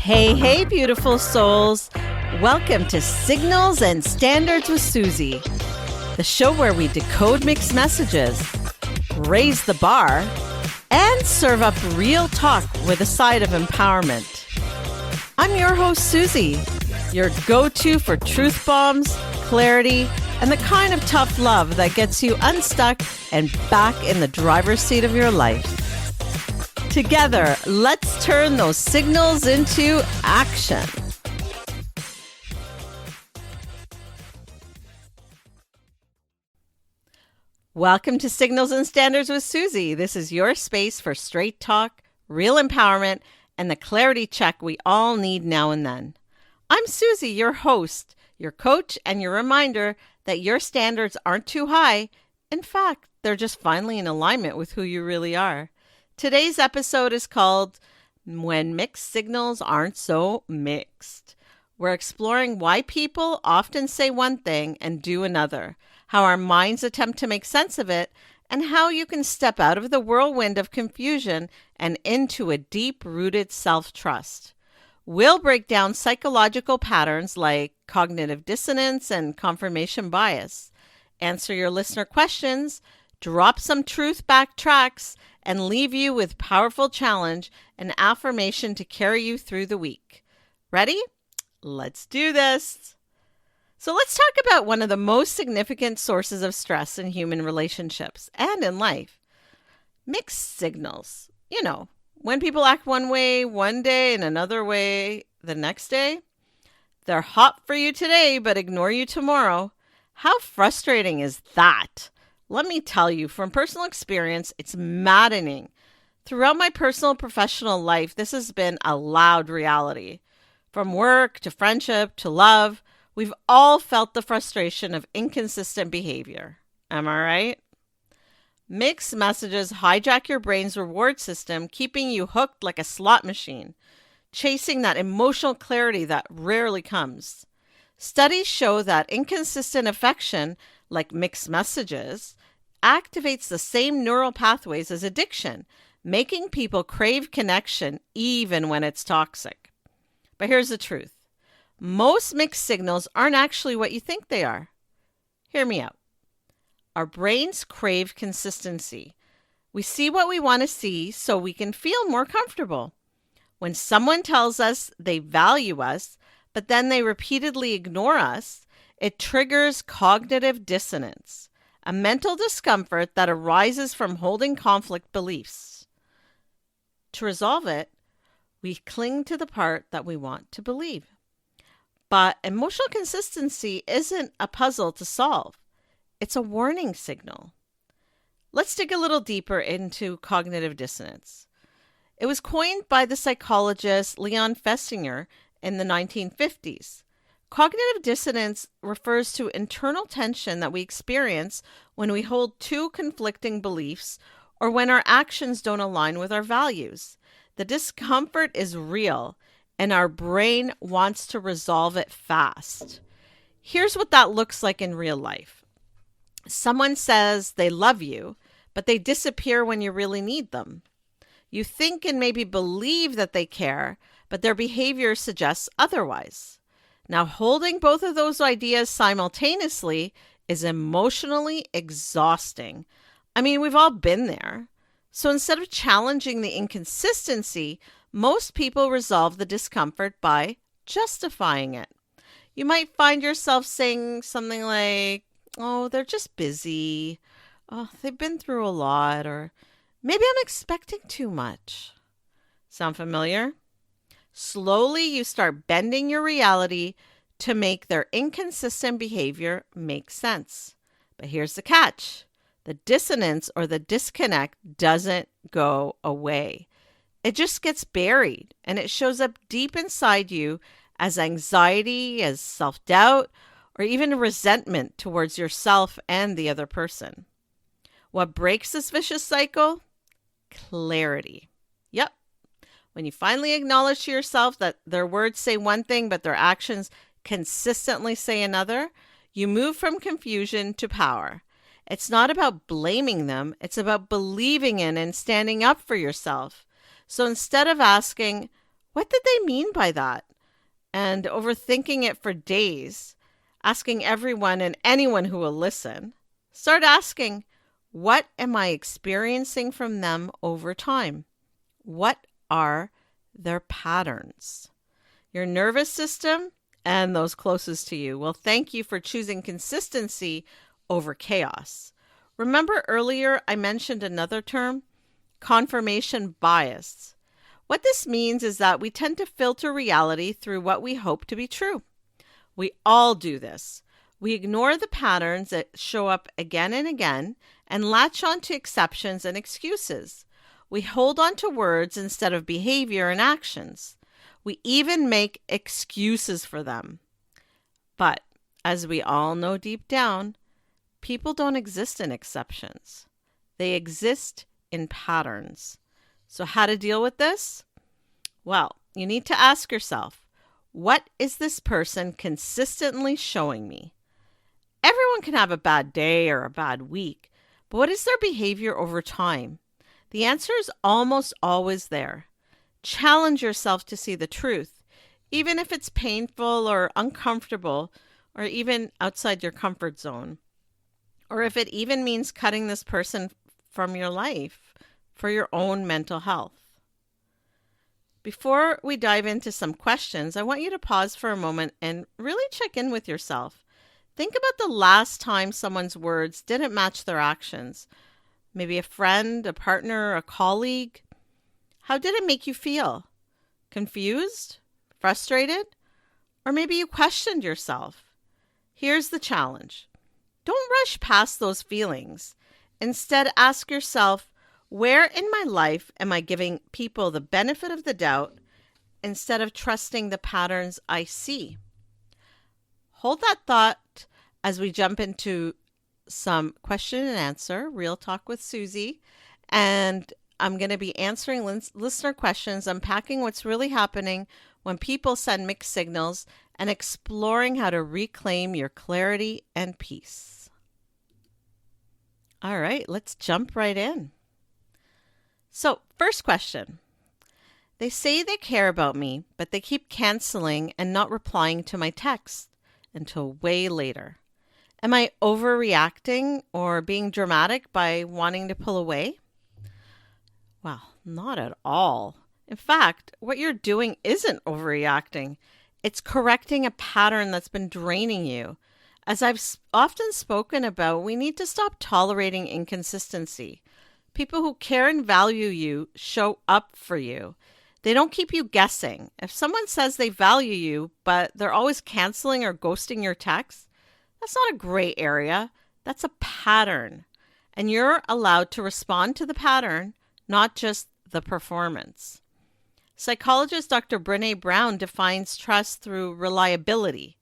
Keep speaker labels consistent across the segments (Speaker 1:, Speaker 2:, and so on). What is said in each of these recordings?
Speaker 1: Hey, beautiful souls. Welcome to Signals and Standards with Suzie, the show where we decode mixed messages, raise the bar, and serve up real talk with a side of empowerment. I'm your host, Suzie, your go-to for truth bombs, clarity, and the kind of tough love that gets you unstuck and back in the driver's seat of your life. Together, let's turn those signals into action. Welcome to Signals and Standards with Suzie. This is your space for straight talk, real empowerment, and the clarity check we all need now and then. I'm Suzie, your host, your coach, and your reminder that your standards aren't too high. In fact, they're just finally in alignment with who you really are. Today's episode is called When Mixed Signals Aren't So Mixed. We're exploring why people often say one thing and do another, how our minds attempt to make sense of it, and how you can step out of the whirlwind of confusion and into a deep-rooted self-trust. We'll break down psychological patterns like cognitive dissonance and confirmation bias, answer your listener questions, drop some truth backtracks, and leave you with powerful challenge and affirmation to carry you through the week. Ready? Let's do this. So let's talk about one of the most significant sources of stress in human relationships and in life. Mixed signals. You know, when people act one way one day and another way the next day. They're hot for you today, but ignore you tomorrow. How frustrating is that? Let me tell you, from personal experience, it's maddening. Throughout my personal and professional life, this has been a loud reality. From work to friendship to love, we've all felt the frustration of inconsistent behavior. Am I right? Mixed messages hijack your brain's reward system, keeping you hooked like a slot machine, chasing that emotional clarity that rarely comes. Studies show that inconsistent affection, like mixed messages, activates the same neural pathways as addiction, making people crave connection even when it's toxic. But here's the truth. Most mixed signals aren't actually what you think they are. Hear me out. Our brains crave consistency. We see what we want to see so we can feel more comfortable. When someone tells us they value us, but then they repeatedly ignore us, it triggers cognitive dissonance, a mental discomfort that arises from holding conflict beliefs. To resolve it, we cling to the part that we want to believe. But emotional consistency isn't a puzzle to solve. It's a warning signal. Let's dig a little deeper into cognitive dissonance. It was coined by the psychologist Leon Festinger in the 1950s. Cognitive dissonance refers to internal tension that we experience when we hold two conflicting beliefs or when our actions don't align with our values. The discomfort is real, and our brain wants to resolve it fast. Here's what that looks like in real life. Someone says they love you, but they disappear when you really need them. You think and maybe believe that they care, but their behavior suggests otherwise. Now, holding both of those ideas simultaneously is emotionally exhausting. I mean, we've all been there. So instead of challenging the inconsistency, most people resolve the discomfort by justifying it. You might find yourself saying something like, "Oh, they're just busy. Oh, they've been through a lot," or "Maybe I'm expecting too much." Sound familiar? Slowly, you start bending your reality to make their inconsistent behavior make sense. But here's the catch. The dissonance or the disconnect doesn't go away. It just gets buried, and it shows up deep inside you as anxiety, as self-doubt, or even resentment towards yourself and the other person. What breaks this vicious cycle? Clarity. Yep. When you finally acknowledge to yourself that their words say one thing, but their actions consistently say another, you move from confusion to power. It's not about blaming them. It's about believing in and standing up for yourself. So instead of asking, What did they mean by that? And overthinking it for days, asking everyone and anyone who will listen, start asking, what am I experiencing from them over time? What are their patterns? Your nervous system and those closest to you will thank you for choosing consistency over chaos. Remember earlier I mentioned another term, confirmation bias. What this means is that we tend to filter reality through what we hope to be true. We all do this. We ignore the patterns that show up again and again and latch on to exceptions and excuses. We hold on to words instead of behavior and actions. We even make excuses for them. But as we all know deep down, people don't exist in exceptions. They exist in patterns. So how to deal with this? Well, you need to ask yourself, what is this person consistently showing me? Everyone can have a bad day or a bad week, but what is their behavior over time? The answer is almost always there. Challenge yourself to see the truth, even if it's painful or uncomfortable, or even outside your comfort zone, or if it even means cutting this person from your life for your own mental health. Before we dive into some questions, I want you to pause for a moment and really check in with yourself. Think about the last time someone's words didn't match their actions. Maybe a friend, a partner, a colleague. How did it make you feel? Confused? Frustrated? Or maybe you questioned yourself. Here's the challenge. Don't rush past those feelings. Instead, ask yourself, where in my life am I giving people the benefit of the doubt instead of trusting the patterns I see? Hold that thought as we jump into some question and answer, Real Talk with Suzie. And I'm going to be answering listener questions, unpacking what's really happening when people send mixed signals, and exploring how to reclaim your clarity and peace. All right, let's jump right in. So, first question. They say they care about me, but they keep canceling and not replying to my text until way later. Am I overreacting or being dramatic by wanting to pull away? Well, not at all. In fact, what you're doing isn't overreacting. It's correcting a pattern that's been draining you. As I've often spoken about, we need to stop tolerating inconsistency. People who care and value you show up for you. They don't keep you guessing. If someone says they value you, but they're always canceling or ghosting your texts, that's not a gray area. That's a pattern. And you're allowed to respond to the pattern, not just the performance. Psychologist Dr. Brené Brown defines trust through reliability.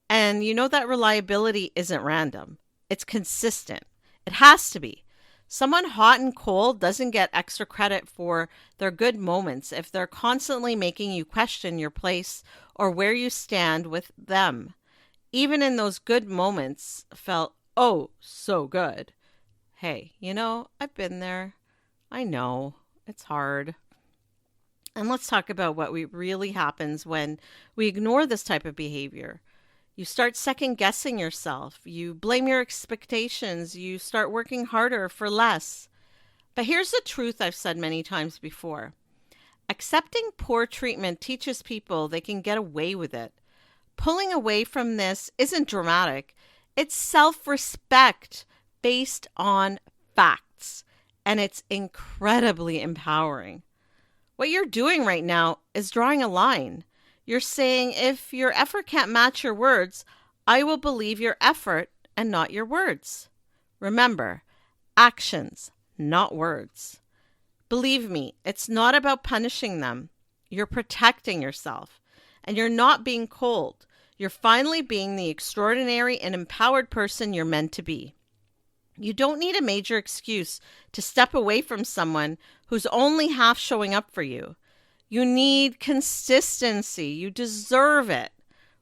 Speaker 1: And you know that reliability isn't random. It's consistent. It has to be. Someone hot and cold doesn't get extra credit for their good moments if they're constantly making you question your place or where you stand with them. Even in those good moments felt, oh, so good. Hey, I've been there. I know. It's hard. And let's talk about what really happens when we ignore this type of behavior. You start second guessing yourself. You blame your expectations. You start working harder for less. But here's the truth I've said many times before. Accepting poor treatment teaches people they can get away with it. Pulling away from this isn't dramatic. It's self-respect based on facts. And it's incredibly empowering. What you're doing right now is drawing a line. You're saying, if your effort can't match your words, I will believe your effort and not your words. Remember, actions, not words. Believe me, it's not about punishing them. You're protecting yourself. And you're not being cold. You're finally being the extraordinary and empowered person you're meant to be. You don't need a major excuse to step away from someone who's only half showing up for you. You need consistency. You deserve it.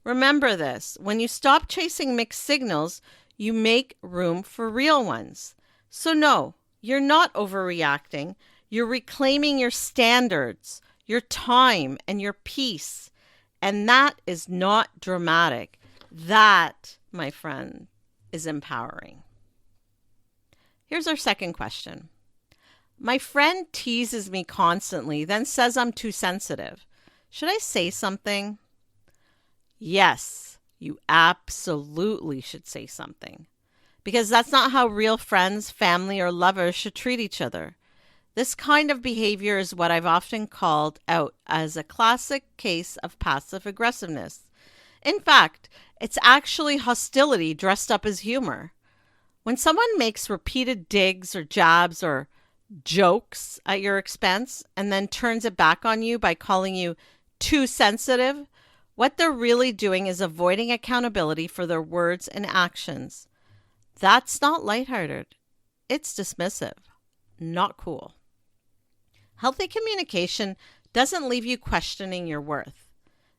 Speaker 1: Remember this. When you stop chasing mixed signals, you make room for real ones. So no, you're not overreacting. You're reclaiming your standards, your time, and your peace. And that is not dramatic. That, my friend, is empowering. Here's our second question. My friend teases me constantly, then says I'm too sensitive. Should I say something? Yes, you absolutely should say something. Because that's not how real friends, family, or lovers should treat each other. This kind of behavior is what I've often called out as a classic case of passive aggressiveness. In fact, it's actually hostility dressed up as humor. When someone makes repeated digs or jabs or jokes at your expense and then turns it back on you by calling you too sensitive, what they're really doing is avoiding accountability for their words and actions. That's not lighthearted. It's dismissive. Not cool. Healthy communication doesn't leave you questioning your worth.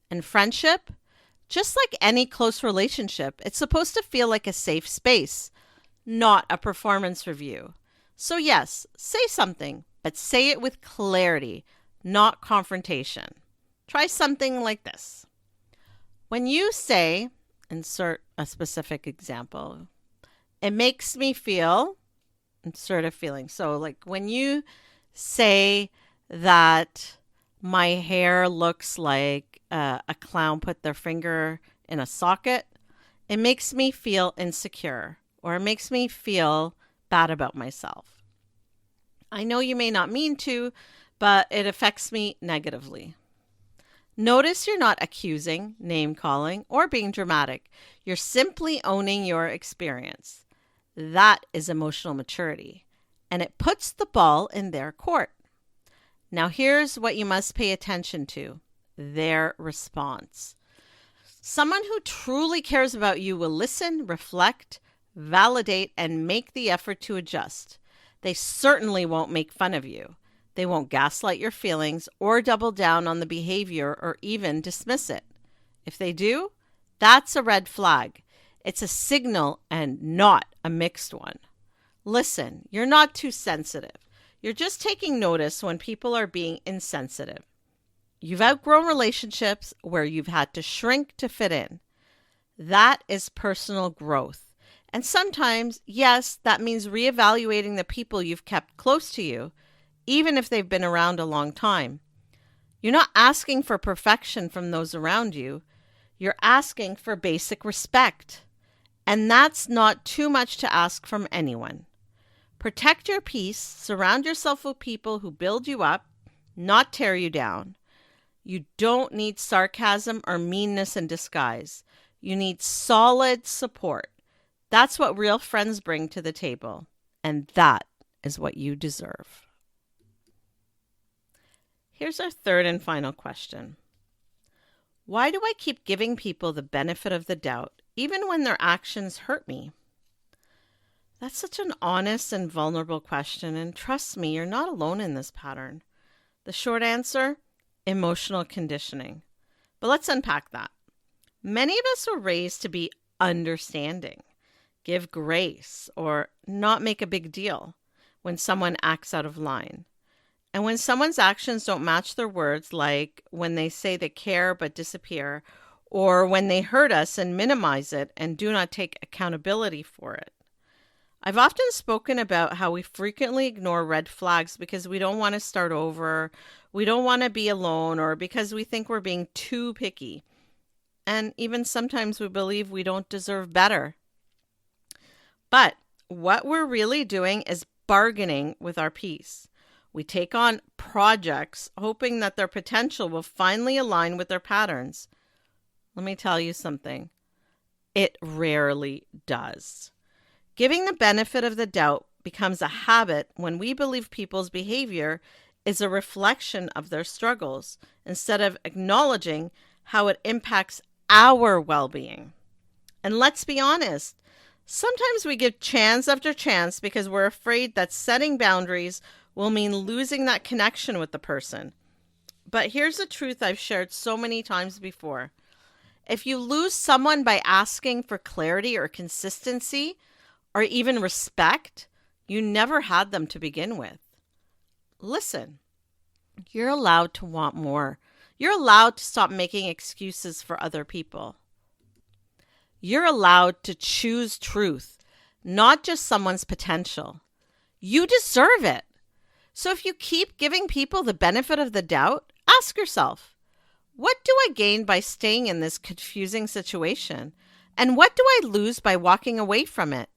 Speaker 1: And friendship, just like any close relationship, it's supposed to feel like a safe space, not a performance review. So yes, say something, but say it with clarity, not confrontation. Try something like this. When you say, insert a specific example, it makes me feel, insert a feeling. So like when you say that my hair looks like a clown put their finger in a socket, it makes me feel insecure, or it makes me feel bad about myself. I know you may not mean to, but it affects me negatively. Notice you're not accusing, name-calling, or being dramatic. You're simply owning your experience. That is emotional maturity, and it puts the ball in their court. Now here's what you must pay attention to, their response. Someone who truly cares about you will listen, reflect, validate, and make the effort to adjust. They certainly won't make fun of you. They won't gaslight your feelings or double down on the behavior or even dismiss it. If they do, that's a red flag. It's a signal and not a mixed one. Listen, you're not too sensitive. You're just taking notice when people are being insensitive. You've outgrown relationships where you've had to shrink to fit in. That is personal growth. And sometimes, yes, that means reevaluating the people you've kept close to you, even if they've been around a long time. You're not asking for perfection from those around you. You're asking for basic respect. And that's not too much to ask from anyone. Protect your peace. Surround yourself with people who build you up, not tear you down. You don't need sarcasm or meanness in disguise. You need solid support. That's what real friends bring to the table. And that is what you deserve. Here's our third and final question. Why do I keep giving people the benefit of the doubt, even when their actions hurt me? That's such an honest and vulnerable question, and trust me, you're not alone in this pattern. The short answer, emotional conditioning. But let's unpack that. Many of us were raised to be understanding, give grace, or not make a big deal when someone acts out of line. And when someone's actions don't match their words, like when they say they care but disappear, or when they hurt us and minimize it and do not take accountability for it. I've often spoken about how we frequently ignore red flags because we don't want to start over, we don't want to be alone, or because we think we're being too picky. And even sometimes we believe we don't deserve better. But what we're really doing is bargaining with our peace. We take on projects hoping that their potential will finally align with their patterns. Let me tell you something. It rarely does. Giving the benefit of the doubt becomes a habit when we believe people's behavior is a reflection of their struggles instead of acknowledging how it impacts our well-being. And let's be honest, sometimes we give chance after chance because we're afraid that setting boundaries will mean losing that connection with the person. But here's the truth I've shared so many times before. If you lose someone by asking for clarity or consistency, or even respect, you never had them to begin with. Listen, You're allowed to want more. You're allowed to stop making excuses for other people. You're allowed to choose truth, not just someone's potential. You deserve it. So if you keep giving people the benefit of the doubt, ask yourself, what do I gain by staying in this confusing situation? And what do I lose by walking away from it?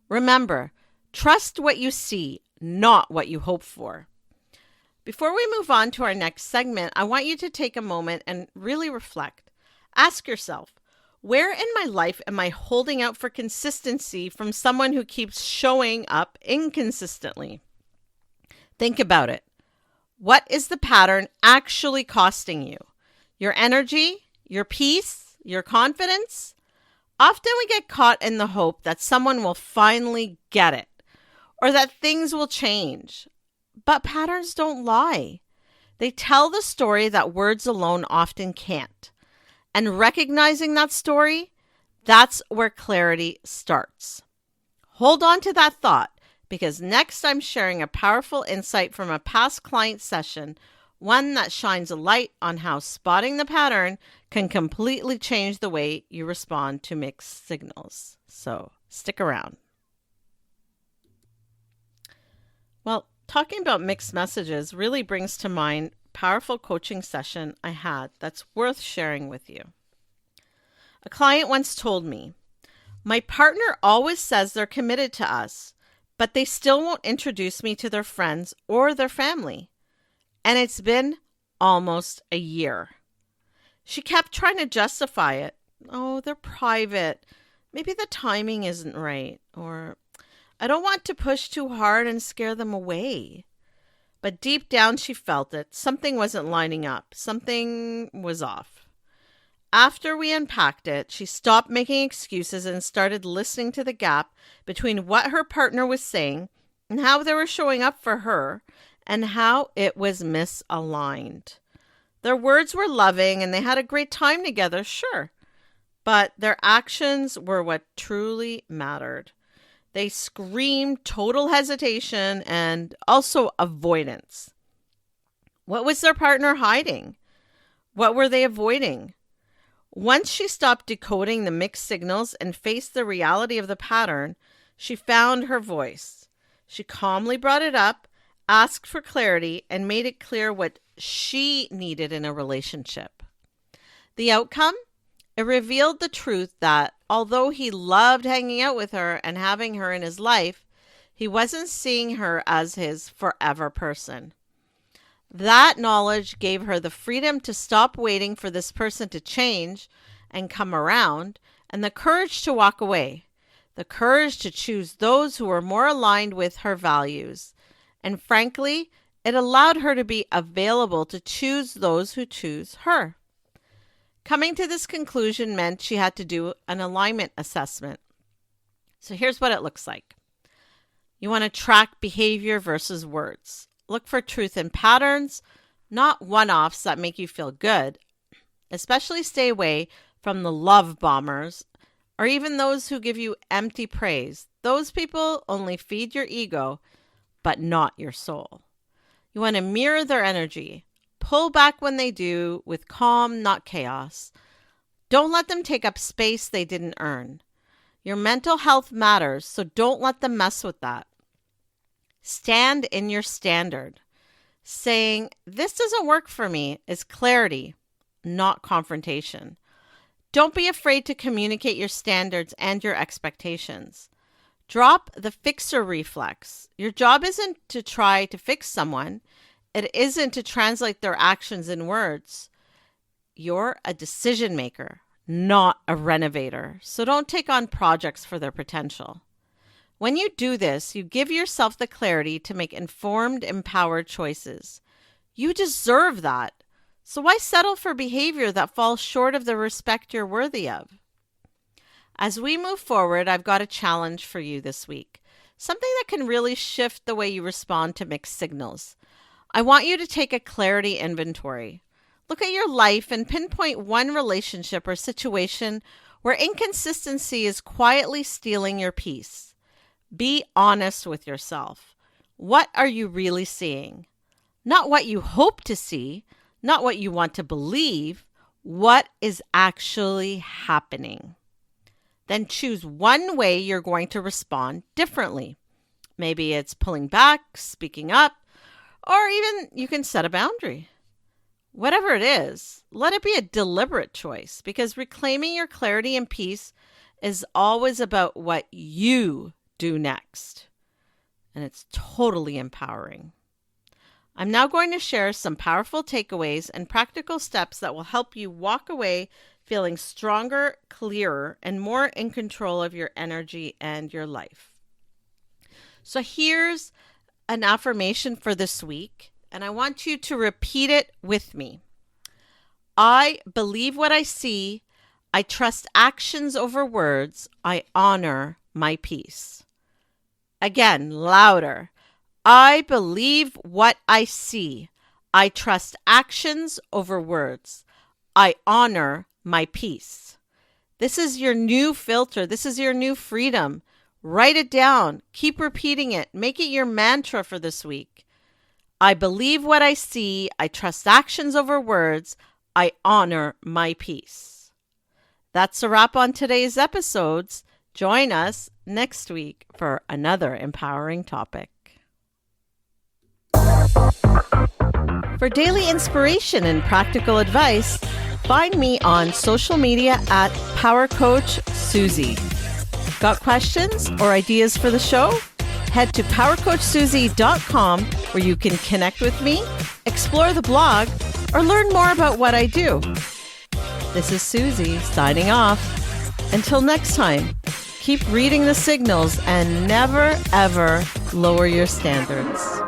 Speaker 1: Remember, trust what you see, not what you hope for. Before we move on to our next segment, I want you to take a moment and really reflect. Ask yourself, where in my life am I holding out for consistency from someone who keeps showing up inconsistently? Think about it. What is the pattern actually costing you? Your energy, your peace, your confidence? Often we get caught in the hope that someone will finally get it or that things will change. But patterns don't lie. They tell the story that words alone often can't. And recognizing that story, that's where clarity starts. Hold on to that thought, because next I'm sharing a powerful insight from a past client session, one that shines a light on how spotting the pattern can completely change the way you respond to mixed signals. So stick around. Well, talking about mixed messages really brings to mind a powerful coaching session I had that's worth sharing with you. A client once told me, "My partner always says they're committed to us, but they still won't introduce me to their friends or their family. And it's been almost a year." She kept trying to justify it. "Oh, they're private. Maybe the timing isn't right." Or, "I don't want to push too hard and scare them away." But deep down she felt it. Something wasn't lining up. Something was off. After we unpacked it, she stopped making excuses and started listening to the gap between what her partner was saying and how they were showing up for her and how it was misaligned. Their words were loving and they had a great time together, sure, but their actions were what truly mattered. They screamed total hesitation and also avoidance. What was their partner hiding? What were they avoiding? Once she stopped decoding the mixed signals and faced the reality of the pattern, she found her voice. She calmly brought it up, asked for clarity, and made it clear what she needed in a relationship. The outcome? It revealed the truth that although he loved hanging out with her and having her in his life, he wasn't seeing her as his forever person. That knowledge gave her the freedom to stop waiting for this person to change and come around, and the courage to walk away, the courage to choose those who were more aligned with her values. And frankly, it allowed her to be available to choose those who choose her. Coming to this conclusion meant she had to do an alignment assessment. So here's what it looks like. You want to track behavior versus words. Look for truth in patterns, not one-offs that make you feel good. Especially stay away from the love bombers or even those who give you empty praise. Those people only feed your ego, but not your soul. You want to mirror their energy. Pull back when they do with calm, not chaos. Don't let them take up space they didn't earn. Your mental health matters, so don't let them mess with that. Stand in your standard. Saying, "This doesn't work for me," is clarity, not confrontation. Don't be afraid to communicate your standards and your expectations. Drop the fixer reflex. Your job isn't to try to fix someone. It isn't to translate their actions in words. You're a decision maker, not a renovator. So don't take on projects for their potential. When you do this, you give yourself the clarity to make informed, empowered choices. You deserve that. So why settle for behavior that falls short of the respect you're worthy of? As we move forward, I've got a challenge for you this week. Something that can really shift the way you respond to mixed signals. I want you to take a clarity inventory. Look at your life and pinpoint one relationship or situation where inconsistency is quietly stealing your peace. Be honest with yourself. What are you really seeing? Not what you hope to see, not what you want to believe, what is actually happening. Then choose one way you're going to respond differently. Maybe it's pulling back, speaking up, or even you can set a boundary. Whatever it is, let it be a deliberate choice, because reclaiming your clarity and peace is always about what you do next. And it's totally empowering. I'm now going to share some powerful takeaways and practical steps that will help you walk away feeling stronger, clearer, and more in control of your energy and your life. So here's an affirmation for this week, and I want you to repeat it with me. I believe what I see. I trust actions over words. I honor my peace. Again, louder. I believe what I see. I trust actions over words. I honor my peace. This is your new filter. This is your new freedom. Write it down. Keep repeating it. Make it your mantra for this week. I believe what I see. I trust actions over words. I honor my peace. That's a wrap on today's episodes. Join us next week for another empowering topic. For daily inspiration and practical advice, find me on social media at Power Coach Suzie. Got questions or ideas for the show? Head to powercoachsuzie.com where you can connect with me, explore the blog, or learn more about what I do. This is Suzie signing off. Until next time, keep reading the signals and never, ever lower your standards.